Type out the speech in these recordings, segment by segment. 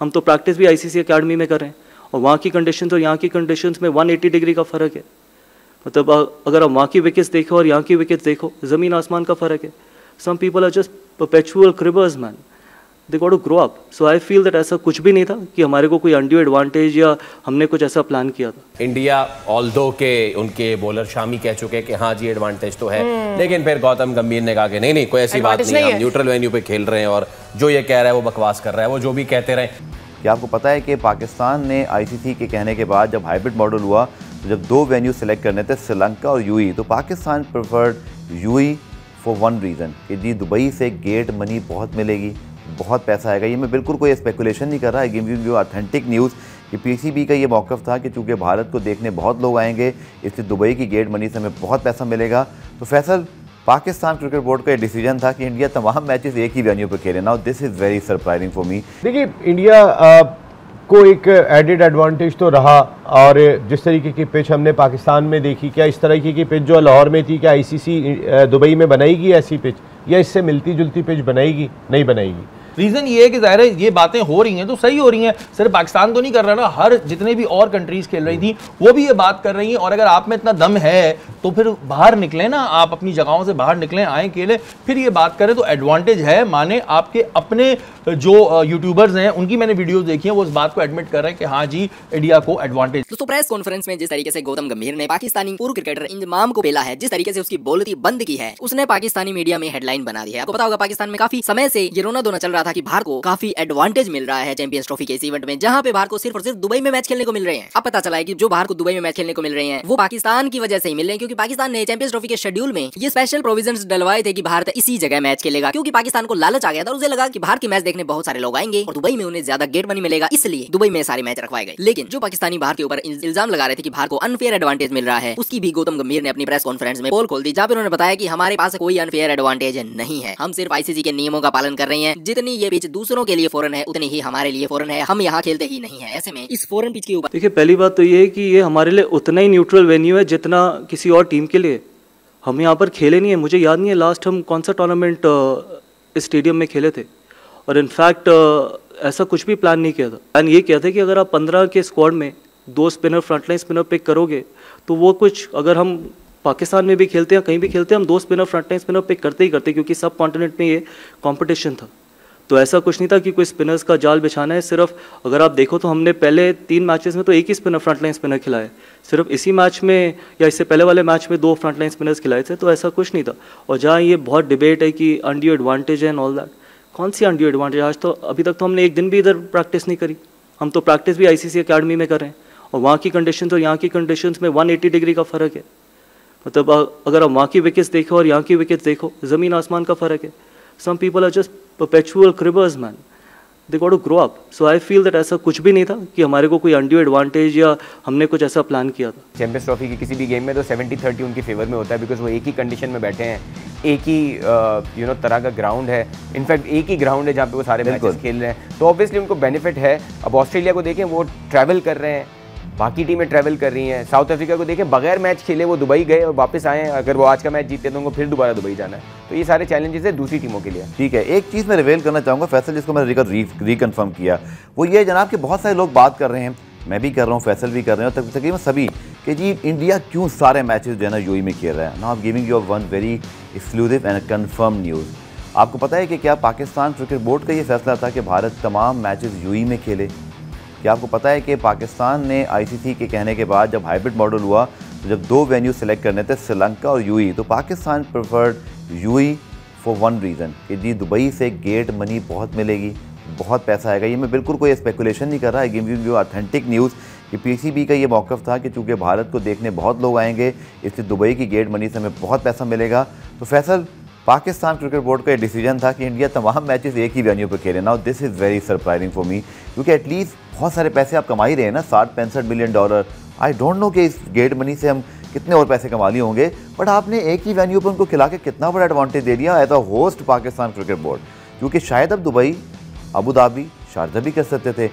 हम तो प्रैक्टिस भी आईसीसी एकेडमी में कर रहे हैं, और वहाँ की कंडीशंस और यहाँ की कंडीशंस में 180 डिग्री का फ़र्क है। मतलब अगर आप वहाँ की विकेट्स देखो और यहाँ की विकेट्स देखो, ज़मीन आसमान का फ़र्क है। Some people are just perpetual cribbers man, they got to grow up. So I feel that ऐसा कुछ भी नहीं था कि हमारे को कोई अनड्यू एडवांटेज या हमने कुछ ऐसा प्लान किया था। इंडिया ऑल्दो के उनके बॉलर शामी कह चुके हैं कि हाँ जी एडवांटेज तो है, लेकिन फिर गौतम गंभीर ने कहा कि नहीं कोई ऐसी बात नहीं है, हम न्यूट्रल वेन्यू पे खेल रहे हैं और जो ये कह रहा है वो बकवास कर रहा है, वो जो भी कहते रहे। क्या आपको पता है कि पाकिस्तान ने आईसीसी के कहने के बाद जब हाइब्रिड मॉडल हुआ, तो जब 2 वेन्यू सेलेक्ट करने थे, श्रीलंका और यूएई, तो Pakistan preferred UAE for one reason कि जी दुबई से गेट मनी बहुत मिलेगी, बहुत पैसा आएगा। ये मैं बिल्कुल कोई स्पेकुलेशन नहीं कर रहा, I give you authentic news कि पीसीबी का ये मौक़िफ़ था कि चूँकि भारत को देखने बहुत लोग आएंगे, इसलिए दुबई की गेट मनी से हमें बहुत पैसा मिलेगा। तो फैसल, पाकिस्तान क्रिकेट बोर्ड का ये डिसीजन था कि इंडिया तमाम मैचेस एक ही वेन्यू पर खेले। Now this is very surprising for me. देखिए, इंडिया को एक एडेड एडवांटेज तो रहा, और जिस तरीके की पिच हमने पाकिस्तान में देखी, क्या इस तरीके की पिच जो लाहौर में थी, क्या आईसीसी दुबई में बनाएगी ऐसी पिच, या इससे मिलती जुलती पिच बनाएगी? नहीं बनाएगी। रीजन ये है कि ज़ाहिर है ये बातें हो रही हैं तो सही हो रही हैं, सिर्फ पाकिस्तान तो नहीं कर रहा ना, हर जितने भी और कंट्रीज खेल रही थी वो भी ये बात कर रही हैं। और अगर आप में इतना दम है तो फिर बाहर निकलें ना, आप अपनी जगहों से बाहर निकलें, आए खेलें, फिर ये बात करें तो एडवांटेज है। माने आपके अपने जो यूट्यूबर्स हैं उनकी मैंने वीडियोस देखी हैं, वो इस बात को एडमिट कर रहे हैं कि हाँ जी इंडिया को एडवांटेज। दोस्तों, प्रेस कॉन्फ्रेंस में जिस तरीके से गौतम गंभीर ने पाकिस्तानी पूर्व क्रिकेटर इंजमाम को पेला है, जिस तरीके से उसकी बोलती बंद की है, उसने पाकिस्तानी मीडिया में हेडलाइन बना दी है। आपको पता होगा पाकिस्तान में काफी समय से ये रोना धोना चल रहा था कि भारत को काफी एडवांटेज मिल रहा है चैंपियंस ट्रॉफी के इस इवेंट में, जहां पे भारत को सिर्फ और सिर्फ दुबई में मैच खेलने को मिल रहे हैं। अब पता चला है कि जो भारत को दुबई में मैच खेलने को मिल रहे हैं वो पाकिस्तान की वजह से ही मिल रहे हैं, क्योंकि पाकिस्तान ने चैंपियंस ट्रॉफी के शेड्यूल में ये स्पेशल प्रोविजंस डलवाए थे कि भारत इसी जगह मैच खेलेगा, क्योंकि पाकिस्तान को लालच आ गया था और उसे लगा कि भारत के मैच देखने बहुत सारे लोग आएंगे और दुबई में उन्हें ज्यादा गेट मनी मिलेगा, इसलिए दुबई में सारे मैच रखवाए गए। लेकिन जो पाकिस्तानी भारत के ऊपर इल्जाम लगा रहे थे कि भारत को अनफेयर एडवांटेज मिल रहा है, उसकी भी गौतम गंभीर ने अपनी प्रेस कॉन्फ्रेंस में पोल खोल दी, जहां पर उन्होंने बताया कि हमारे पास कोई अनफेयर एडवांटेज नहीं है, हम सिर्फ आईसीसी के नियमों का पालन कर रहे हैं। जितनी ये पिच दूसरों के लिए फॉरन है उतनी ही हमारे लिए फॉरन है, हम यहाँ खेलते ही नहीं है। ऐसे में इस फॉरन पिच के ऊपर देखिए, पहली बात तो ये है कि ये हमारे लिए उतना ही न्यूट्रल वेन्यू है जितना किसी और टीम के लिए। हम यहाँ पर खेले नहीं है, मुझे याद नहीं है लास्ट हम कौन सा टूर्नामेंट इस स्टेडियम में खेले थे, और इनफैक्ट ऐसा कुछ भी प्लान नहीं किया था। प्लान ये किया था कि अगर आप 15 के स्क्वाड में 2 स्पिनर, फ्रंटलाइन स्पिनर पिक करोगे तो वो कुछ, अगर हम पाकिस्तान में भी खेलते हैं कहीं भी खेलते हैं, हम 2 स्पिनर, फ्रंटलाइन स्पिनर पिक करते ही करते, क्योंकि सब कॉन्टिनेंट में ये कॉम्पिटिशन था। तो ऐसा कुछ नहीं था कि कोई स्पिनर्स का जाल बिछाना है। सिर्फ अगर आप देखो तो हमने पहले 3 मैचेस में तो एक ही स्पिनर, फ्रंटलाइन स्पिनर खिलाए, सिर्फ इसी मैच में या इससे पहले वाले मैच में 2 फ्रंटलाइन स्पिनर्स खिलाए थे, तो ऐसा कुछ नहीं था। और जहाँ ये बहुत डिबेट है कि अनड्यू एडवांटेज है एंड ऑल दैट, कौन सी अनड्यू एडवांटेज? आज तो अभी तक तो हमने एक दिन भी इधर प्रैक्टिस नहीं करी, हम तो प्रैक्टिस भी आईसीसी एकेडमी में कर रहे हैं, और वहाँ की कंडीशंस और यहाँ की कंडीशंस में 180 डिग्री का फ़र्क है। मतलब अगर आप वहाँ की विकेट्स देखो और यहाँ की विकेट्स देखो, ज़मीन आसमान का फ़र्क है। Some people are just perpetual cribbers man, they got to grow up. So I feel that ऐसा कुछ भी नहीं था कि हमारे को कोई undue advantage या हमने कुछ ऐसा प्लान किया था। चैंपियंस ट्रॉफी की किसी भी गेम में तो 70-30 उनकी फेवर में होता है, बिकॉज वो एक ही कंडीशन में बैठे हैं, एक ही तरह का ग्राउंड है, इनफैक्ट एक ही ग्राउंड है जहाँ पे वो सारे मैचेस खेल रहे हैं, तो ऑब्वियसली उनको बेनिफिट है। अब ऑस्ट्रेलिया को देखें, वो ट्रैवल कर रहे हैं, बाकी टीमें ट्रैवल कर रही हैं। साउथ अफ्रीका को देखें, बगैर मैच खेले वो दुबई गए और वापस आए, अगर वो आज का मैच जीते तो उनको फिर दोबारा दुबई जाना है। तो ये सारे चैलेंजेस है दूसरी टीमों के लिए। ठीक है, एक चीज़ मैं रिवील करना चाहूँगा फैसल, जिसको मैंने रिकन्फर्म किया, वो ये जनाब कि बहुत सारे लोग बात कर रहे हैं, मैं भी कर रहा हूँ, फैसल भी कर रहे हैं, और तकरीबन सभी, कि जी इंडिया क्यों सारे मैचेस जो है ना यूएई में खेल रहा है। Now I am giving you one very exclusive and confirm news. आपको पता है कि क्या पाकिस्तान क्रिकेट बोर्ड का ये फैसला था कि भारत तमाम मैचेस यूएई में खेले? क्या आपको पता है कि पाकिस्तान ने आईसीसी के कहने के बाद जब हाइब्रिड मॉडल हुआ, तो जब 2 वेन्यू सेलेक्ट करने थे, श्रीलंका और यूएई, तो Pakistan preferred UAE for one reason कि जी दुबई से गेट मनी बहुत मिलेगी, बहुत पैसा आएगा। ये मैं बिल्कुल कोई स्पेकुलेशन नहीं कर रहा, I give you authentic news कि पीसीबी का ये मौक़िफ़ था कि चूँकि भारत को देखने बहुत लोग आएंगे, इसलिए दुबई की गेट मनी से हमें बहुत पैसा मिलेगा। तो फैसल, पाकिस्तान क्रिकेट बोर्ड का ये डिसीजन था कि इंडिया तमाम मैचेस एक ही वेन्यू पर खेले। Now this is very surprising for me, क्योंकि एटलीस्ट बहुत सारे पैसे आप कमा ही रहे हैं ना, 60-65 million dollar. I don't know कि इस गेट मनी से हम कितने और पैसे कमा लिए होंगे, बट आपने एक ही वेन्यू पर उनको खिला के कितना बड़ा एडवांटेज दे दिया as a host Pakistan cricket board. क्योंकि शायद अब दुबई, अबू धाबी, शारजा भी कर सकते थे,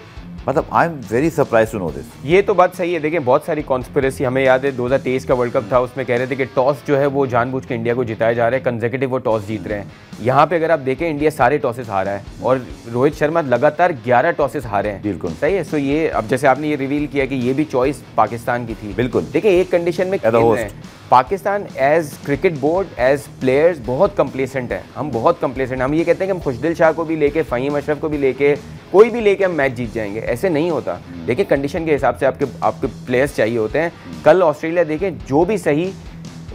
मतलब I am very surprise to know this. ये तो बात सही है। देखिए बहुत सारी कॉन्स्पिरेसी, हमें याद है 2023 का वर्ल्ड कप था, उसमें कह रहे थे कि टॉस जो है वो जानबूझ के इंडिया को जिताया जा रहा है, कंसेक्यूटिव वो टॉस जीत रहे हैं। यहाँ पे अगर आप देखें इंडिया सारे टॉसेस हारा है और रोहित शर्मा लगातार 11 टॉसेस हारे हैं। बिल्कुल सही है। सो ये अब जैसे आपने ये रिवील किया कि ये भी चॉइस पाकिस्तान की थी। बिल्कुल। देखिए एक कंडीशन में खेल रहे हैं Pakistan, as cricket board, as players बहुत कंप्लेसेंट है। हम बहुत कंप्लेसेंट, हम ये कहते हैं कि हम खुशदिल शाह को भी लेके, फ़हीम अशरफ को भी लेके, कोई भी लेके हम मैच जीत जाएंगे, ऐसे नहीं होता। देखिए कंडीशन के हिसाब से आपके प्लेयर्स चाहिए होते हैं। कल ऑस्ट्रेलिया देखें, जो भी सही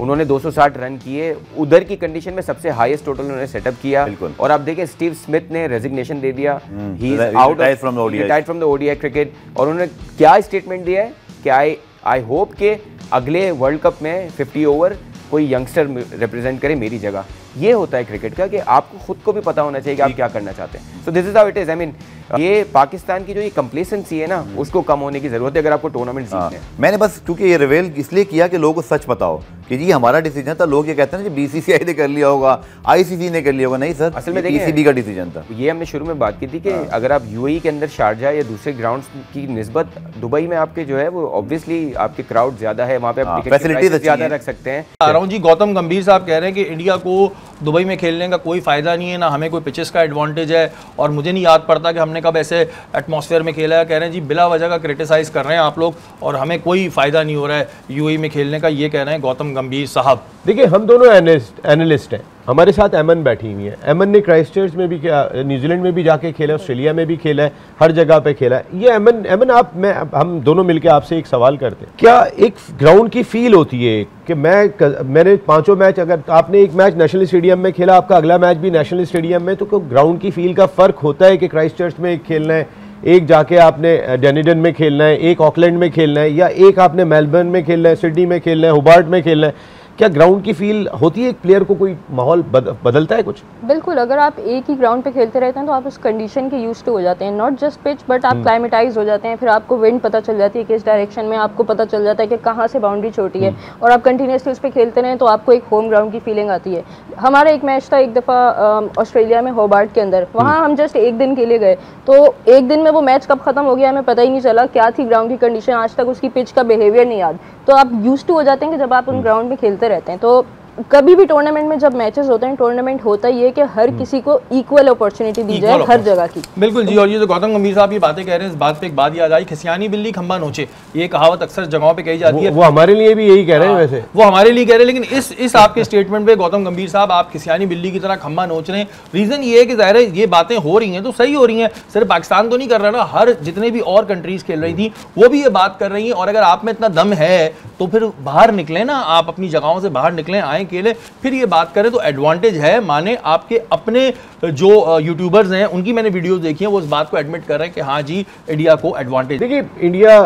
उन्होंने 260 रन किए, उधर की कंडीशन में सबसे हाईएस्ट टोटल उन्होंने सेटअप किया। और आप देखें स्टीव स्मिथ ने रेजिग्नेशन दे दिया, he is out from the ODI cricket. और उन्होंने क्या स्टेटमेंट दिया है कि आई होप के अगले वर्ल्ड कप में 50 ओवर कोई यंगस्टर रिप्रेजेंट करे मेरी जगह। ये होता है क्रिकेट का कि आपको खुद को भी पता होना चाहिए कि आप क्या करना चाहते हैं। So this is how it is. I mean ये पाकिस्तान की जो ये कंप्लेसेंसी है ना, उसको कम होने की जरूरत है अगर आपको टूर्नामेंट जीतने हैं। मैंने बस क्योंकि ये रिवेल इसलिए किया कि लोगों को सच पता हो कि जी हमारा डिसीजन था। लोग ये कहते हैं ना बीसीसीआई ने कर लिया होगा, आईसीसी ने कर लिया होगा। नहीं सर, असल में पीसीबी का डिसीजन था। ये हमने शुरू में बात की थी कि अगर आप यूएई के अंदर शारजा या दूसरे ग्राउंड्स की निस्बत दुबई में आपके जो है वो ऑब्वियसली आपके क्राउड ज्यादा है, वहाँ पे आप फैसिलिटीज ज्यादा रख सकते हैं। आ रहा हूँ जी, गौतम गंभीर साहब कह रहे हैं कि इंडिया को दुबई में खेलने का कोई फायदा नहीं है, ना हमें कोई पिचेस का एडवांटेज है, और मुझे नहीं याद पड़ता कि हमने कब ऐसे एटमॉस्फेयर में खेला है। कह रहे हैं जी बिला वजह का क्रिटिसाइज कर रहे हैं आप लोग और हमें कोई फायदा नहीं हो रहा है यूएई में खेलने का, ये कह रहे हैं गौतम गंभीर साहब। देखिए हम दोनों एनालिस्ट हैं, हमारे साथ एमन बैठी हुई है। एमन ने क्राइस्टचर्च में भी, न्यूजीलैंड में भी जाके खेला, ऑस्ट्रेलिया में भी खेला है, हर जगह पे खेला है। ये एमन हम दोनों मिलकर आपसे एक सवाल करते हैं, क्या एक ग्राउंड की फील होती है कि मैंने 5 मैच, अगर आपने एक मैच नेशनल स्टेडियम में खेला, आपका अगला मैच भी नेशनल स्टेडियम में, तो ग्राउंड की फील का फ़र्क होता है कि क्राइस्टचर्च में एक खेलना है, एक जाके आपने डैनिडन में खेलना है, एक ऑकलैंड में खेलना है, या एक आपने मेलबर्न में खेलना है, सिडनी में खेलना है, होबार्ट में खेलना है? क्या ग्राउंड की फील होती है? एक प्लेयर को कोई माहौल बदलता है कुछ? बिल्कुल, अगर आप एक ही ग्राउंड पे खेलते रहते हैं तो आप उस कंडीशन के यूज्ड टू हो जाते हैं, नॉट जस्ट पिच बट आप क्लाइमेटाइज हो जाते हैं। फिर आपको विंड पता चल जाती है किस डायरेक्शन में, आपको पता चल जाता है कि कहाँ से बाउंड्री छोटी है, और आप कंटिन्यूसली उस पर खेलते रहें तो आपको एक होम ग्राउंड की फीलिंग आती है। हमारा एक मैच था एक दफ़ा ऑस्ट्रेलिया में होबार्ट के अंदर, वहाँ हम जस्ट एक दिन के लिए गए, तो एक दिन में वो मैच कब खत्म हो गया हमें पता ही नहीं चला, क्या थी ग्राउंड की कंडीशन, आज तक उसकी पिच का बिहेवियर नहीं याद। तो आप यूज्ड टू हो जाते हैं कि जब आप उन ग्राउंड में खेलते रहते हैं। तो कभी भी टूर्नामेंट में जब मैचेस होते हैं, टूर्नामेंट होता ही है कि हर किसी को इक्वल अपॉर्चुनिटी दी जाए हर जगह की। बिल्कुल जी। और ये जो गौतम गंभीर साहब ये बातें कह रहे हैं, इस बात पे एक बात याद आई, खिसियानी बिल्ली खंबा नोचे, ये कहावत अक्सर जगहों पे कही जाती है। वो हमारे लिए भी यही कह रहे हैं, वैसे वो हमारे लिए कह रहे हैं, लेकिन इस आपके स्टेटमेंट पे गौतम गंभीर साहब आप खिसियानी बिल्ली की तरह खंबा नोच रहे हैं। रीजन ये है कि जाहिर है ये बातें हो रही हैं तो सही हो रही हैं, सिर्फ पाकिस्तान तो नहीं कर रहा ना, हर जितने भी और कंट्रीज खेल रही थी वो भी ये बात कर रही हैं। और अगर आप में इतना दम है तो फिर बाहर निकले ना, आप अपनी जगहों से बाहर निकलें, आए खेले, फिर बात करें तो एडवांटेज है। माने आपके अपने जो यूट्यूबर्स हैं उनकी मैंने वीडियोस देखी हैं, वो इस बात को एडमिट कर रहे हैं कि हाँ जी इंडिया को एडवांटेज। देखिए इंडिया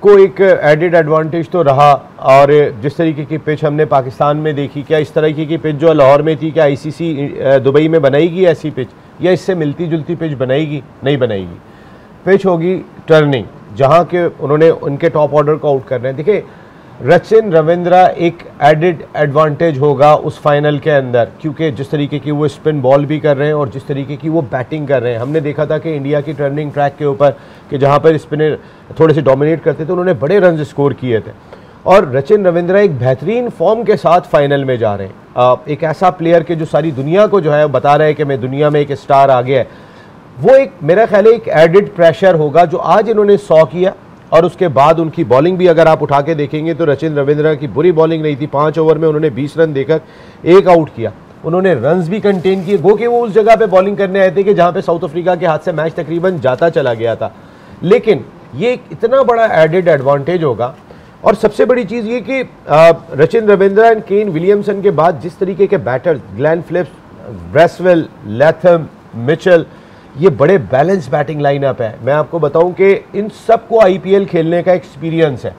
को एक एडेड एडवांटेज तो रहा, और जिस तरीके की पिच हमने पाकिस्तान में देखी, क्या इस तरीके की पिच जो लाहौर में थी, क्या आईसीसी दुबई में बनाएगी ऐसी पिच, या इससे मिलती जुलती पिच बनाएगी? नहीं बनाएगी। पिच होगी टर्निंग, जहाँ के उन्होंने उनके टॉप ऑर्डर को आउट कर रहे हैं। देखिए रचिन रविंद्रा एक एडेड एडवांटेज होगा उस फाइनल के अंदर, क्योंकि जिस तरीके की वो स्पिन बॉल भी कर रहे हैं और जिस तरीके की वो बैटिंग कर रहे हैं। हमने देखा था कि इंडिया की टर्निंग ट्रैक के ऊपर कि जहाँ पर स्पिनर थोड़े से डोमिनेट करते थे, उन्होंने बड़े रन स्कोर किए थे। और रचिन रविंद्रा एक बेहतरीन फॉर्म के साथ फाइनल में जा रहे हैं। एक ऐसा प्लेयर के जो सारी दुनिया को जो है बता रहा है कि मैं दुनिया में एक स्टार आ गया है, वो एक मेरा ख्याल है एक एडेड प्रेशर होगा जो आज इन्होंने 100 किया। और उसके बाद उनकी बॉलिंग भी अगर आप उठा के देखेंगे तो रचिन रविंद्रा की बुरी बॉलिंग नहीं थी। 5 ओवर में उन्होंने 20 रन देकर 1 आउट किया, उन्होंने रन्स भी कंटेन किए, गो कि वो उस जगह पे बॉलिंग करने आए थे कि जहाँ पे साउथ अफ्रीका के हाथ से मैच तकरीबन जाता चला गया था। लेकिन ये इतना बड़ा एडेड एडवांटेज होगा। और सबसे बड़ी चीज़ ये कि Rachin Ravindra and Kane Williamson के बाद जिस तरीके के batters, Glenn Phillips, Bracewell, Latham, Mitchell, ये बड़े बैलेंस बैटिंग लाइनअप है। मैं आपको बताऊं कि इन सबको आईपीएल खेलने का एक्सपीरियंस है।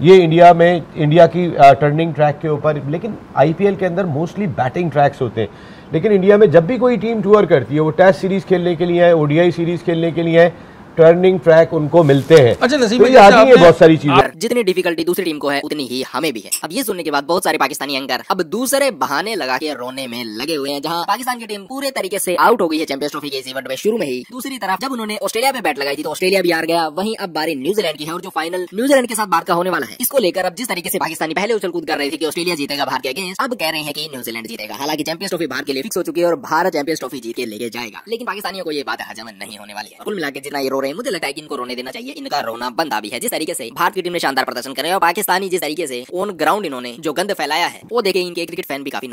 ये इंडिया की टर्निंग ट्रैक के ऊपर, लेकिन आईपीएल के अंदर मोस्टली बैटिंग ट्रैक्स होते हैं। लेकिन इंडिया में जब भी कोई टीम टूर करती है, वो टेस्ट सीरीज़ खेलने के लिए है, ओडीआई सीरीज़ खेलने के लिए है, टर्निंग ट्रैक उनको मिलते हैं। अच्छा नसीम, तो याद नहीं है बहुत सारी चीजें। जितनी डिफिकल्टी दूसरी टीम को है उतनी ही हमें भी है। अब ये सुनने के बाद बहुत सारे पाकिस्तानी एंकर अब दूसरे बहाने लगा के रोने में लगे हुए हैं, जहां पाकिस्तान की टीम पूरे तरीके से आउट हो गई है चैंपियंस ट्रॉफी के इस इवेंट में शुरू में ही। दूसरी तरफ जब उन्होंने ऑस्ट्रेलिया पे बैट लगाई थी तो ऑस्ट्रेलिया भी हार गया। वहीं अब बारी न्यूजीलैंड की है और जो फाइनल न्यूजीलैंड के साथ भारत का होने वाला है, इसको लेकर अब जिस तरीके से पाकिस्तानी पहले उछल कूद कर रहे थे कि ऑस्ट्रेलिया जीतेगा भारत के अगेंस्ट, अब कह रहे हैं कि न्यूजीलैंड जीतेगा। हालांकि चैंपियंस ट्रॉफी भारत के लिए फिक्स हो चुकी है और भारत चैंपियंस ट्रॉफी जीत के लेके जाएगा। लेकिन पाकिस्तानियों को ये बात हजम नहीं होने वाली है। कुल मिलाकर जितना ये रो रहे हैं, मुझे लगता है कि इनको रोने देना चाहिए। इनका रोना बनता भी है। जिस तरीके से भारत की टीम ने शानदार प्रदर्शन करे और पाकिस्तानी जिस तरीके से ऑन ग्राउंड इन्होंने जो गंद फैलाया है, वो देखे इनके क्रिकेट फैन भी काफी